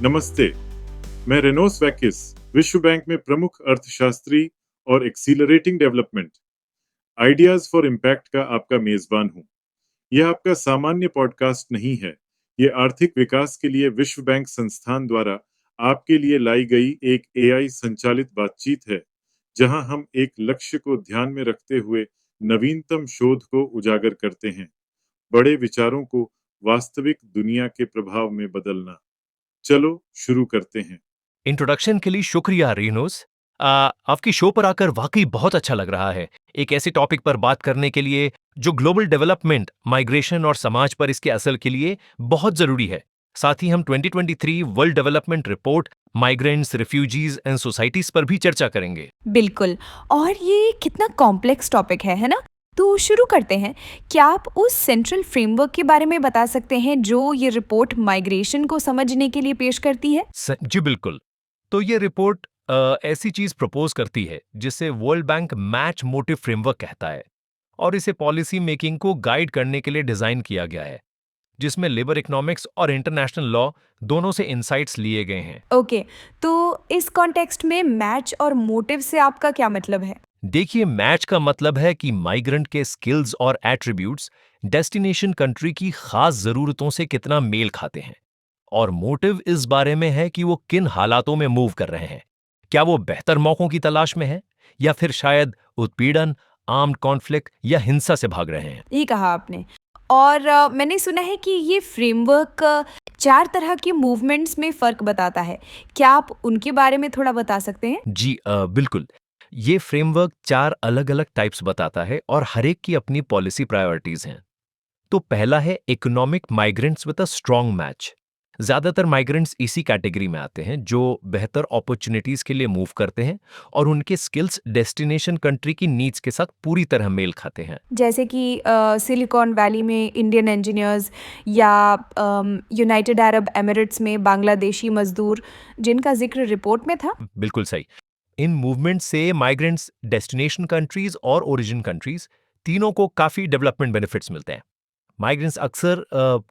नमस्ते। मैं रेनोस वैकिस, विश्व बैंक में प्रमुख अर्थशास्त्री और accelerating development ideas for impact का आपका मेजबान हूं। यह आपका सामान्य पॉडकास्ट नहीं है। ये आर्थिक विकास के लिए विश्व बैंक संस्थान द्वारा आपके लिए लाई गई एक एआई संचालित बातचीत है, जहां हम एक लक्ष्य को ध्यान में रखते हुए नवीनतम शोध को उजागर करते हैं, बड़े विचारों को वास्तविक दुनिया के प्रभाव में बदलना। चलो शुरू करते हैं। इंट्रोडक्शन के लिए शुक्रिया रीनोस। आपकी शो पर आकर वाकई बहुत अच्छा लग रहा है। एक ऐसे टॉपिक पर बात करने के लिए जो ग्लोबल डेवलपमेंट, माइग्रेशन और समाज पर इसके असर के लिए बहुत जरूरी है। साथ ही हम 2023 world development report, migrants, refugees and societies पर भी चर्चा करेंगे। बिल्कुल। और ये कितना कॉम्प्लेक्स टॉपिक है ना? तो शुरू करते हैं। क्या आप उस सेंट्रल फ्रेमवर्क के बारे में बता सकते हैं जो ये रिपोर्ट माइग्रेशन को समझने के लिए पेश करती है? जी बिल्कुल। तो ये रिपोर्ट ऐसी चीज प्रपोज करती है जिसे world bank match motive framework कहता है, और इसे पॉलिसी मेकिंग को गाइड करने के लिए डिजाइन किया गया है, जिसमें लेबर इकोनॉमिक्स और इंटरनेशनल लॉ दोनों से इंसाइट्स लिए गए हैं। ओके, तो इस कॉन्टेक्स्ट में मैच और मोटिव से आपका क्या मतलब है? देखिए, मैच का मतलब है कि माइग्रेंट के स्किल्स और एट्रीब्यूट्स डेस्टिनेशन कंट्री की खास जरूरतों से कितना मेल खाते हैं, और मोटिव इस बारे में है कि वो किन हालातों में मूव कर रहे हैं। क्या वो बेहतर मौकों की तलाश में है, या फिर शायद उत्पीड़न, आर्म्ड कॉन्फ्लिक्ट या हिंसा से भाग रहे हैं। ये कहा आपने। और मैंने सुना है कि ये फ्रेमवर्क 4 तरह के मूवमेंट्स में फ़र्क बताता है। क्या आप उनके बारे में थोड़ा बता सकते हैं? जी बिल्कुल। ये फ्रेमवर्क 4 अलग-अलग टाइप्स बताता है, और हर एक की अपनी पॉलिसी प्रायोरिटीज हैं। तो पहला है economic migrants with a strong match. ज्यादातर माइग्रेंट्स इसी कैटेगरी में आते हैं जो बेहतर अपॉर्चुनिटीज के लिए मूव करते हैं, और उनके स्किल्स डेस्टिनेशन कंट्री की नीड्स के साथ पूरी तरह मेल खाते हैं। जैसे कि सिलिकॉन वैली में इंडियन इंजीनियर्स या यूनाइटेड अरब एमिरेट्स में बांग्लादेशी मजदूर, जिनका जिक्र रिपोर्ट में था। बिल्कुल सही। इन मूवमेंट से माइग्रेंट्स, डेस्टिनेशन कंट्रीज और ओरिजिन कंट्रीज तीनों को काफी डेवलपमेंट बेनिफिट्स मिलते हैं। माइग्रेंट्स अक्सर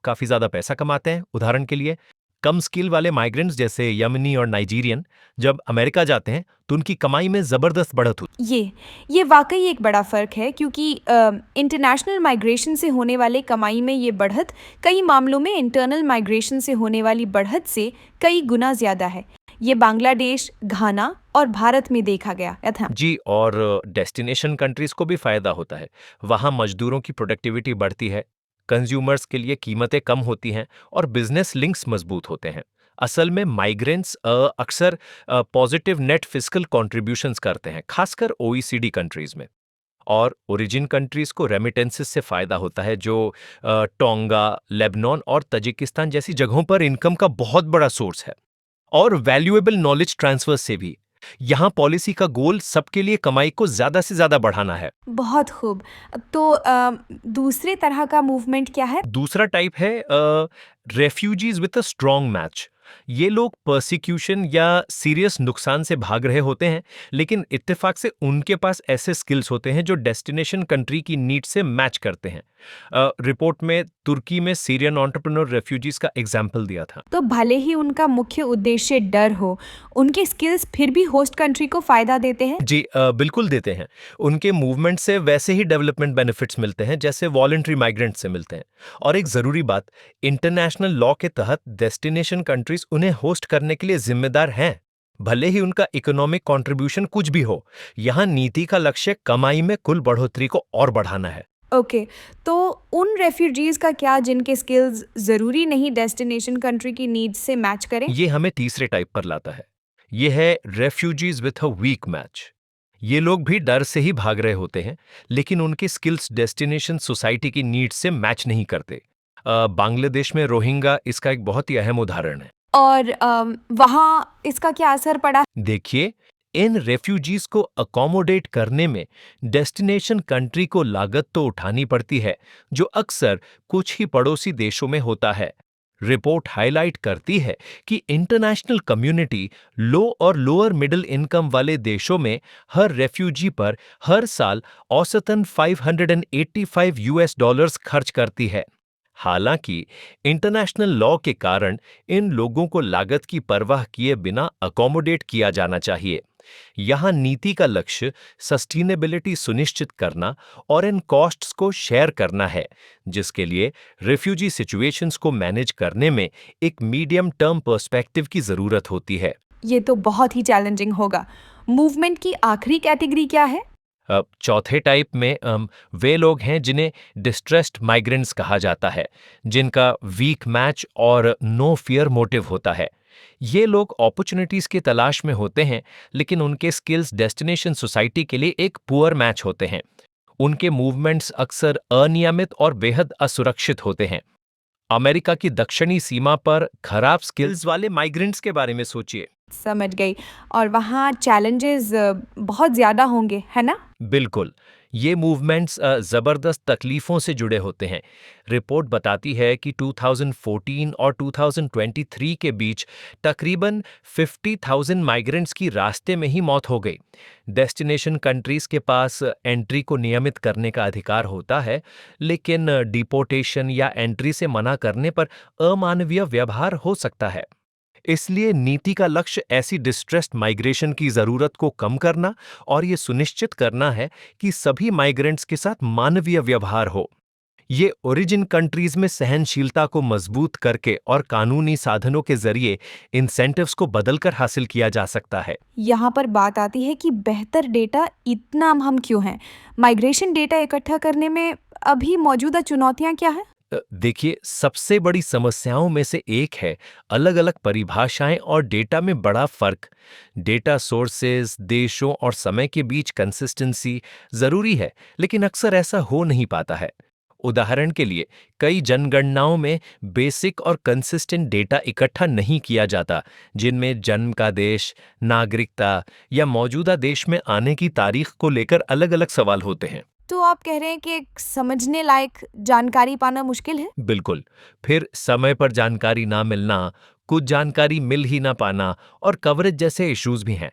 काफी ज्यादा पैसा कमाते हैं। उदाहरण के लिए, कम स्किल वाले माइग्रेंट्स जैसे यमनी और नाइजीरियन जब अमेरिका जाते हैं तो उनकी कमाई में जबरदस्त बढ़त होती ये वाकई एक बड़ा फ़र्क है, क्योंकि इंटरनेशनल माइग्रेशन से होने वाले कमाई में ये बढ़त कई मामलों में इंटरनल माइग्रेशन से होने वाली बढ़त से कई गुना ज़्यादा है। ये बांग्लादेश, घाना और भारत में देखा गया था। है। जी, और डेस्टिनेशन कंट्रीज को भी फायदा होता है। वहाँ मजदूरों की प्रोडक्टिविटी बढ़ती है, कंज्यूमर्स के लिए कीमतें कम होती हैं, और बिजनेस लिंक्स मजबूत होते हैं। असल में माइग्रेंट्स अक्सर पॉजिटिव नेट फिस्कल कॉन्ट्रीब्यूशंस करते हैं, खासकर ओईसीडी कंट्रीज में। और ओरिजिन कंट्रीज को रेमिटेंसेस से फायदा होता है, जो टोंगा, लेबनान और तजिकिस्तान जैसी जगहों पर इनकम का बहुत बड़ा सोर्स है। और वैल्यूएबल नॉलेज ट्रांसफर से भी। यहाँ पॉलिसी का गोल सबके लिए कमाई को ज्यादा से ज्यादा बढ़ाना है। बहुत खूब। तो दूसरे तरह का मूवमेंट क्या है? दूसरा टाइप है refugees with a strong match. ये लोग परसिक्यूशन या सीरियस नुकसान से भाग रहे होते हैं, लेकिन इत्तेफाक से उनके पास ऐसे स्किल्स होते हैं जो डेस्टिनेशन कंट्री की नीड से मैच करते हैं। रिपोर्ट में तुर्की में सीरियन एंटरप्रेन्योर रेफ्यूजीज का एग्जाम्पल दिया था। तो भले ही उनका मुख्य उद्देश्य डर हो, उनके स्किल्स फिर भी होस्ट कंट्री को फायदा देते हैं। जी बिल्कुल देते हैं। उनके मूवमेंट से वैसे ही डेवलपमेंट बेनिफिट्स मिलते हैं जैसे वॉलंटरी माइग्रेंट से मिलते हैं। और एक जरूरी बात, इंटरनेशनल लॉ के तहत डेस्टिनेशन कंट्रीज उन्हें होस्ट करने के लिए जिम्मेदार हैं, भले ही उनका इकोनॉमिक कंट्रीब्यूशन कुछ भी हो। यहाँ नीति का लक्ष्य कमाई में कुल बढ़ोतरी को और बढ़ाना है। ओके, तो उन रेफ्यूजीज का क्या जिनके स्किल्स जरूरी नहीं डेस्टिनेशन कंट्री की नीड्स से मैच करें? ये हमें तीसरे टाइप पर लाता है। ये है refugees with a weak match. ये लोग भी डर से ही भाग रहे होते हैं, लेकिन उनके स्किल्स डेस्टिनेशन सोसाइटी की नीड्स से मैच नहीं करते। बांग्लादेश में रोहिंग्या इसका एक बहुत ही अहम उदाहरण है। और वहाँ इसका क्या असर पड़ा? देखिए, इन रेफ्यूजीज को अकोमोडेट करने में डेस्टिनेशन कंट्री को लागत तो उठानी पड़ती है, जो अक्सर कुछ ही पड़ोसी देशों में होता है। रिपोर्ट हाईलाइट करती है कि इंटरनेशनल कम्युनिटी लो और लोअर मिडिल इनकम वाले देशों में हर रेफ्यूजी पर हर साल औसतन $585 खर्च करती है। हालांकि इंटरनेशनल लॉ के कारण इन लोगों को लागत की परवाह किए बिना अकोमोडेट किया जाना चाहिए। यहाँ नीति का लक्ष्य सस्टेनेबिलिटी सुनिश्चित करना और इन कॉस्ट्स को शेयर करना है, जिसके लिए रिफ्यूजी सिचुएशंस को मैनेज करने में एक मीडियम टर्म पर्सपेक्टिव की जरूरत होती है। ये तो बहुत ही चैलेंजिंग होगा। मूवमेंट की आखिरी कैटेगरी क्या है? अब चौथे टाइप में वे लोग हैं जिन्हें डिस्ट्रेस्ड माइग्रेंट्स कहा जाता है, जिनका वीक मैच और नो फियर मोटिव होता है। ये लोग अपॉर्चुनिटीज की तलाश में होते हैं, लेकिन उनके स्किल्स डेस्टिनेशन सोसाइटी के लिए एक पुअर मैच होते हैं। उनके मूवमेंट्स अक्सर अनियमित और बेहद असुरक्षित होते हैं। अमेरिका की दक्षिणी सीमा पर खराब स्किल्स वाले माइग्रेंट्स के बारे में सोचिए। समझ गई। और वहाँ चैलेंजेस बहुत ज़्यादा होंगे, है ना? बिल्कुल, ये मूवमेंट्स ज़बरदस्त तकलीफ़ों से जुड़े होते हैं। रिपोर्ट बताती है कि 2014 और 2023 के बीच तकरीबन 50,000 माइग्रेंट्स की रास्ते में ही मौत हो गई। डेस्टिनेशन कंट्रीज़ के पास एंट्री को नियमित करने का अधिकार होता है, लेकिन डिपोर्टेशन या एंट्री से मना करने पर अमानवीय व्यवहार हो सकता है। इसलिए नीति का लक्ष्य ऐसी डिस्ट्रेस्ड माइग्रेशन की जरूरत को कम करना और ये सुनिश्चित करना है कि सभी माइग्रेंट्स के साथ मानवीय व्यवहार हो। ये ओरिजिन कंट्रीज में सहनशीलता को मजबूत करके और कानूनी साधनों के जरिए इंसेंटिव्स को बदलकर हासिल किया जा सकता है। यहाँ पर बात आती है कि बेहतर डेटा इतना अहम क्यों है? माइग्रेशन डेटा इकट्ठा करने में अभी मौजूदा चुनौतियाँ क्या है? देखिए, सबसे बड़ी समस्याओं में से एक है अलग-अलग परिभाषाएं और डेटा में बड़ा फर्क। डेटा सोर्सेज, देशों और समय के बीच कंसिस्टेंसी जरूरी है, लेकिन अक्सर ऐसा हो नहीं पाता है। उदाहरण के लिए, कई जनगणनाओं में बेसिक और कंसिस्टेंट डेटा इकट्ठा नहीं किया जाता, जिनमें जन्म का देश, नागरिकता या मौजूदा देश में आने की तारीख को लेकर अलग-अलग सवाल होते हैं। तो आप कह रहे हैं कि एक समझने लायक जानकारी पाना मुश्किल है? बिल्कुल। फिर समय पर जानकारी ना मिलना, कुछ जानकारी मिल ही ना पाना और कवरेज जैसे इश्यूज भी हैं।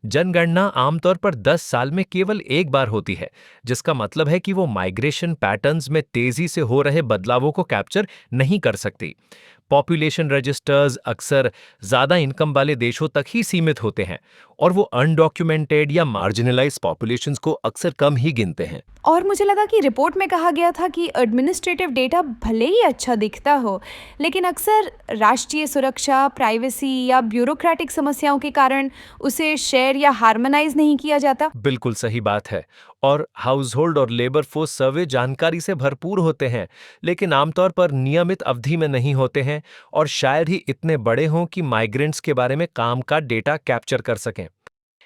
जनगणना आमतौर पर 10 साल में केवल एक बार होती है, जिसका मतलब है कि वो माइग्रेशन पैटर्न्स में तेजी से हो रहे बदलावों को कैप्चर नहीं कर सकती। पॉपुलेशन रजिस्टर्स अक्सर ज़्यादा इनकम वाले देशों तक ही सीमित होते हैं और वो अनडॉक्यूमेंटेड या मार्जिनलाइज पॉपुलेशंस को अक्सर कम ही गिनते हैं। और मुझे लगा कि रिपोर्ट में कहा गया था कि एडमिनिस्ट्रेटिव डेटा भले ही अच्छा दिखता हो, लेकिन अक्सर राष्ट्रीय सुरक्षा, प्राइवेसी या ब्यूरोक्रेटिक समस्याओं के कारण उसे शेयर या हार्मोनाइज नहीं किया जाता। बिल्कुल सही बात है। और हाउस होल्ड और लेबर फोर्स सर्वे जानकारी से भरपूर होते हैं, लेकिन आमतौर पर नियमित अवधि में नहीं होते हैं और शायद ही इतने बड़े हों कि माइग्रेंट्स के बारे में काम का डेटा कैप्चर कर सकें।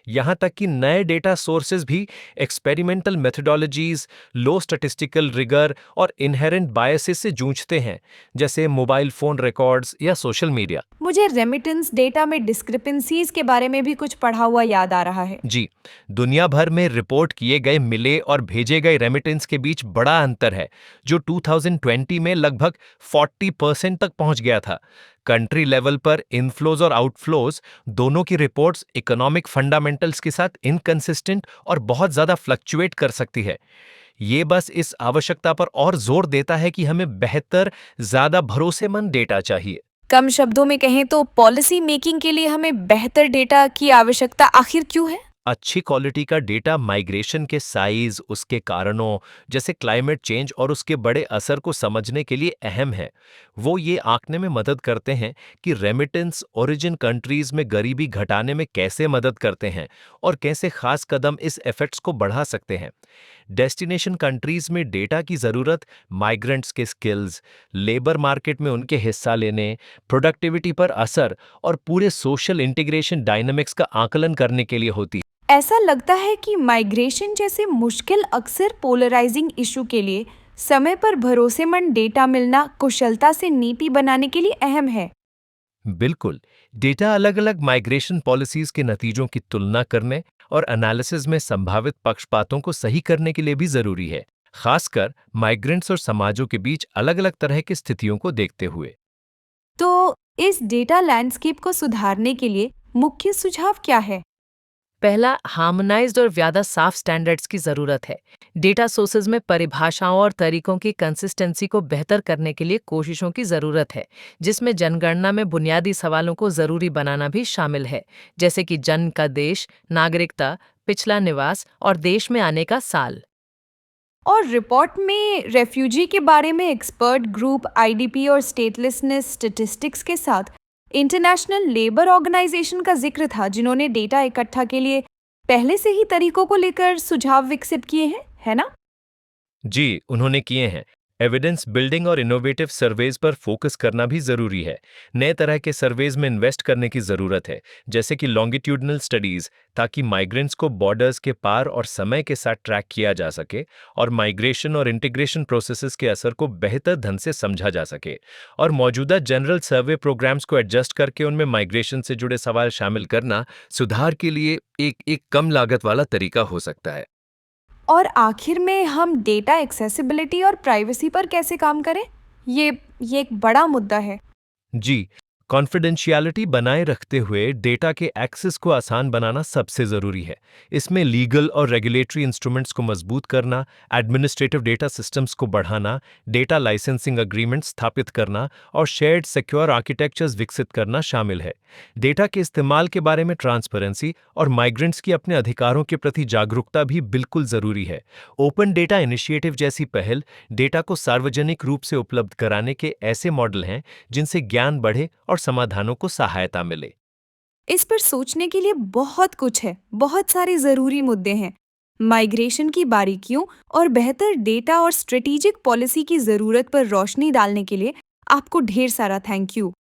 यहाँ तक कि नए डेटा सोर्सेज भी एक्सपेरिमेंटल मेथडोलॉजीज, लो स्टैटिस्टिकल रिगर और इनहेरेंट बायसेस से जूझते हैं, जैसे मोबाइल फोन रिकॉर्ड्स या सोशल मीडिया। मुझे रेमिटेंस डेटा में डिस्क्रिपेंसीज के बारे में भी कुछ पढ़ा हुआ याद आ रहा है। जी, दुनिया भर में रिपोर्ट किए गए मिले और भेजे गए रेमिटेंस के बीच बड़ा अंतर है, जो 2020 में लगभग 40% तक पहुंच गया था। कंट्री लेवल पर इनफ्लोज और आउटफ्लोज दोनों की रिपोर्ट्स इकोनॉमिक फंडामेंटल्स के साथ इनकंसिस्टेंट और बहुत ज्यादा फ्लक्चुएट कर सकती है। ये बस इस आवश्यकता पर और जोर देता है कि हमें बेहतर, ज्यादा भरोसेमंद डेटा चाहिए। कम शब्दों में कहें तो पॉलिसी मेकिंग के लिए हमें बेहतर डेटा की आवश्यकता आखिर क्यों है? अच्छी क्वालिटी का डेटा माइग्रेशन के साइज, उसके कारणों जैसे क्लाइमेट चेंज और उसके बड़े असर को समझने के लिए अहम है। वो ये आंकने में मदद करते हैं कि रेमिटेंस ओरिजिन कंट्रीज में गरीबी घटाने में कैसे मदद करते हैं और कैसे खास कदम इस इफेक्ट्स को बढ़ा सकते हैं। डेस्टिनेशन कंट्रीज में डेटा की ज़रूरत माइग्रेंट्स के स्किल्स, लेबर मार्केट में उनके हिस्सा लेने, प्रोडक्टिविटी पर असर और पूरे सोशल इंटीग्रेशन डायनामिक्स का आकलन करने के लिए होती है। ऐसा लगता है कि माइग्रेशन जैसे मुश्किल अक्सर पोलराइजिंग इशू के लिए समय पर भरोसेमंद डेटा मिलना कुशलता से नीति बनाने के लिए अहम है। बिल्कुल, डेटा अलग-अलग माइग्रेशन पॉलिसीज के नतीजों की तुलना करने और एनालिसिस में संभावित पक्षपातों को सही करने के लिए भी जरूरी है, खासकर माइग्रेंट्स और समाजों के बीच अलग-अलग तरह की स्थितियों को देखते हुए। तो इस डेटा लैंडस्केप को सुधारने के लिए मुख्य सुझाव क्या है? पहला, हार्मोनाइज्ड और ज़्यादा साफ स्टैंडर्ड्स की ज़रूरत है। डेटा सोर्सेज में परिभाषाओं और तरीकों की कंसिस्टेंसी को बेहतर करने के लिए कोशिशों की ज़रूरत है, जिसमें जनगणना में बुनियादी सवालों को ज़रूरी बनाना भी शामिल है, जैसे कि जन्म का देश, नागरिकता, पिछला निवास और देश में आने का साल। और रिपोर्ट में रेफ्यूजी के बारे में एक्सपर्ट ग्रुप, आईडीपी और स्टेटलेसनेस स्टैटिस्टिक्स के साथ इंटरनेशनल लेबर ऑर्गेनाइजेशन का जिक्र था, जिन्होंने डेटा इकट्ठा के लिए पहले से ही तरीकों को लेकर सुझाव विकसित किए हैं, है ना? जी, उन्होंने किए हैं। एविडेंस बिल्डिंग और इनोवेटिव सर्वेज पर फोकस करना भी जरूरी है। नए तरह के सर्वेज में इन्वेस्ट करने की जरूरत है, जैसे कि लॉन्गिट्यूडनल स्टडीज, ताकि माइग्रेंट्स को बॉर्डर्स के पार और समय के साथ ट्रैक किया जा सके और माइग्रेशन और इंटीग्रेशन प्रोसेसेस के असर को बेहतर ढंग से समझा जा सके। और मौजूदा जनरल सर्वे प्रोग्राम्स को एडजस्ट करके उनमें माइग्रेशन से जुड़े सवाल शामिल करना सुधार के लिए एक कम लागत वाला तरीका हो सकता है। और आखिर में हम डेटा एक्सेसिबिलिटी और प्राइवेसी पर कैसे काम करें? ये एक बड़ा मुद्दा है। जी, कॉन्फिडेंशियलिटी बनाए रखते हुए डेटा के एक्सेस को आसान बनाना सबसे ज़रूरी है। इसमें लीगल और रेगुलेटरी इंस्ट्रूमेंट्स को मजबूत करना, एडमिनिस्ट्रेटिव डेटा सिस्टम्स को बढ़ाना, डेटा लाइसेंसिंग अग्रीमेंट स्थापित करना और शेयर्ड सिक्योर आर्किटेक्चर्स विकसित करना शामिल है। डेटा के इस्तेमाल के बारे में ट्रांसपेरेंसी और माइग्रेंट्स की अपने अधिकारों के प्रति जागरूकता भी बिल्कुल ज़रूरी है। ओपन डेटा इनिशिएटिव जैसी पहल डेटा को सार्वजनिक रूप से उपलब्ध कराने के ऐसे मॉडल हैं जिनसे ज्ञान बढ़े और समाधानों को सहायता मिले। इस पर सोचने के लिए बहुत कुछ है, बहुत सारे ज़रूरी मुद्दे हैं। माइग्रेशन की बारीकियों और बेहतर डेटा और स्ट्रेटेजिक पॉलिसी की ज़रूरत पर रोशनी डालने के लिए आपको ढेर सारा थैंक यू।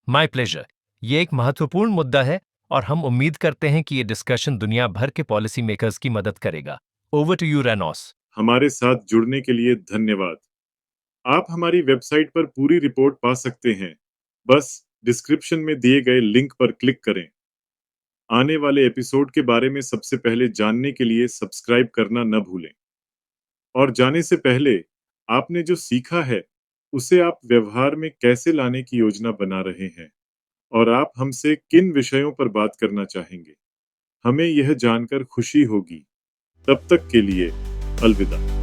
My pleasure. ये एक महत्वपूर्ण मुद्दा है और हम उम्मीद करते हैं कि ये डिस्कशन दुनिया भर के पॉलिसी मेकर्स की मदद करेगा। ओवर टू यू, रेनॉस। हमारे साथ जुड़ने के लिए धन्यवाद। आप हमारी वेबसाइट पर पूरी रिपोर्ट पा सकते हैं। बस डिस्क्रिप्शन में दिए गए लिंक पर क्लिक करें। आने वाले एपिसोड के बारे में सबसे पहले जानने के लिए सब्सक्राइब करना न भूलें। और जाने से पहले, आपने जो सीखा है, उसे आप व्यवहार में कैसे लाने की योजना बना रहे हैं और आप हमसे किन विषयों पर बात करना चाहेंगे। हमें यह जानकर खुशी होगी। तब तक के लिए अलविदा।